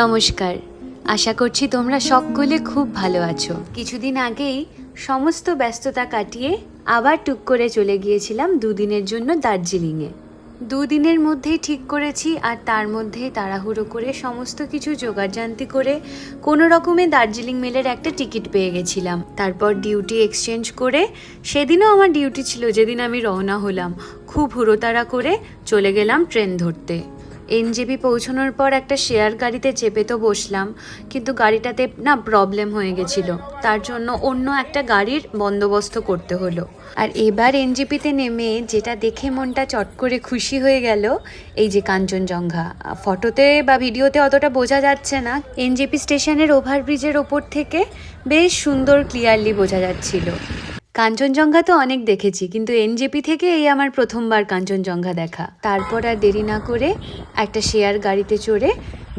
নমস্কার, আশা করছি তোমরা সকলে খুব ভালো আছো। কিছুদিন আগেই সমস্ত ব্যস্ততা কাটিয়ে আবার টুক করে চলে গিয়েছিলাম দুদিনের জন্য দার্জিলিংয়ে। দুদিনের মধ্যেই ঠিক করেছি, আর তার মধ্যেই তাড়াহুড়ো করে সমস্ত কিছু জোগাড়জান্তি করে কোনো রকমে দার্জিলিং মেলের একটা টিকিট পেয়ে গেছিলাম। তারপর ডিউটি এক্সচেঞ্জ করে, সেদিনও আমার ডিউটি ছিল যেদিন আমি রওনা হলাম, খুব হুড়োতাড়া করে চলে গেলাম ট্রেন ধরতে। এনজেপি পৌঁছানোর পর একটা শেয়ার গাড়িতে চেপে তো বসলাম, কিন্তু গাড়িটাতে না প্রবলেম হয়ে গেছিল, তার জন্য অন্য একটা গাড়ির বন্দোবস্ত করতে হলো। আর এবার এনজেপিতে নেমে যেটা দেখে মনটা চট করে খুশি হয়ে গেল, এই যে কাঞ্চনজঙ্ঘা। ফটোতে বা ভিডিওতে অতটা বোঝা যাচ্ছে না, এনজেপি স্টেশনের ওভারব্রিজের ওপর থেকে বেশ সুন্দর ক্লিয়ারলি বোঝা যাচ্ছিল। কাঞ্চনজঙ্ঘা তো অনেক দেখেছি, কিন্তু এনজেপি থেকে এই আমার প্রথমবার কাঞ্চনজঙ্ঘা দেখা। তারপর আর দেরি না করে একটা শেয়ার গাড়িতে চড়ে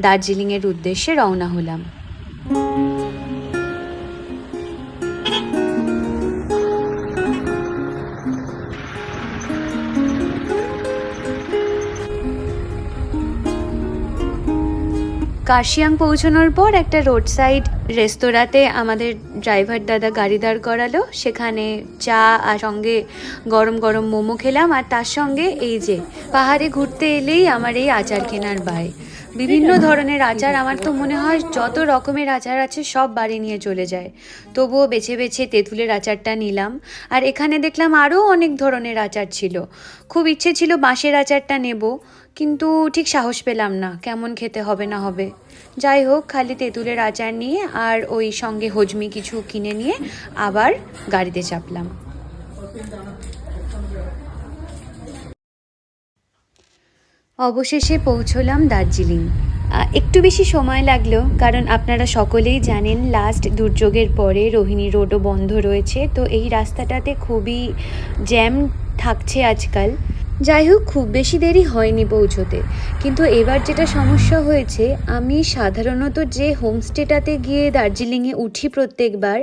দার্জিলিংয়ের উদ্দেশ্যে রওনা হলাম। কার্শিয়াং পৌঁছানোর পর একটা রোড সাইড রেস্তোরাঁতে আমাদের ড্রাইভার দাদা গাড়ি দাঁড় করালো। সেখানে চা আর সঙ্গে গরম গরম মোমো খেলাম, আর তার সঙ্গে এই যে পাহাড়ে ঘুরতে এলেই আমার এই আচার কেনার বাই। বিভিন্ন ধরনের আচার, আমার তো মনে হয় যত রকমের আচার আছে সব বাড়ি নিয়ে চলে যায়। তবুও বেছে বেছে তেঁতুলের আচারটা নিলাম। আর এখানে দেখলাম আরও অনেক ধরনের আচার ছিল। খুব ইচ্ছে ছিল বাঁশের আচারটা নেব, কিন্তু ঠিক সাহস পেলাম না, কেমন খেতে হবে না হবে। যাই হোক, খালি তেঁতুলের আচার নিয়ে আর ওই সঙ্গে হজমি কিছু কিনে নিয়ে আবার গাড়িতে চাপলাম। অবশেষে পৌঁছলাম দার্জিলিং। একটু বেশি সময় লাগলো, কারণ আপনারা সকলেই জানেন লাস্ট দুর্যোগের পরে রোহিণী রোডও বন্ধ রয়েছে, তো এই রাস্তাটাতে খুবই জ্যাম থাকছে আজকাল। যাই হোক, খুব বেশি দেরি হয়নি পৌঁছোতে। কিন্তু এবার যেটা সমস্যা হয়েছে, আমি সাধারণত যে হোমস্টেটাতে গিয়ে দার্জিলিংয়ে উঠি প্রত্যেকবার,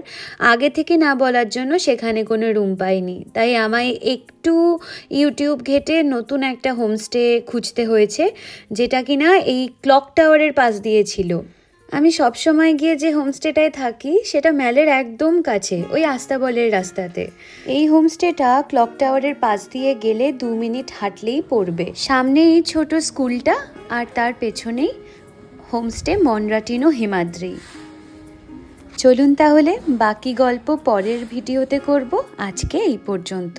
আগে থেকে না বলার জন্য সেখানে কোনো রুম পাইনি। তাই আমায় একটু ইউটিউব ঘেটে নতুন একটা হোমস্টে খুঁজতে হয়েছে, যেটা কিনা এই ক্লক টাওয়ারের পাশ দিয়ে ছিল। আমি সবসময় গিয়ে যে হোমস্টেটায় থাকি সেটা ম্যালের একদম কাছে, ওই আস্তাবলের রাস্তাতে। এই হোমস্টেটা ক্লক টাওয়ারের পাশ দিয়ে গেলে 2 মিনিট হাঁটলেই পড়বে। সামনেই ছোট স্কুলটা, আর তার পেছনেই হোমস্টে মনরাটিনো হিমাদ্রি। চলুন তাহলে বাকি গল্প পরের ভিডিওতে করব, আজকে এই পর্যন্ত।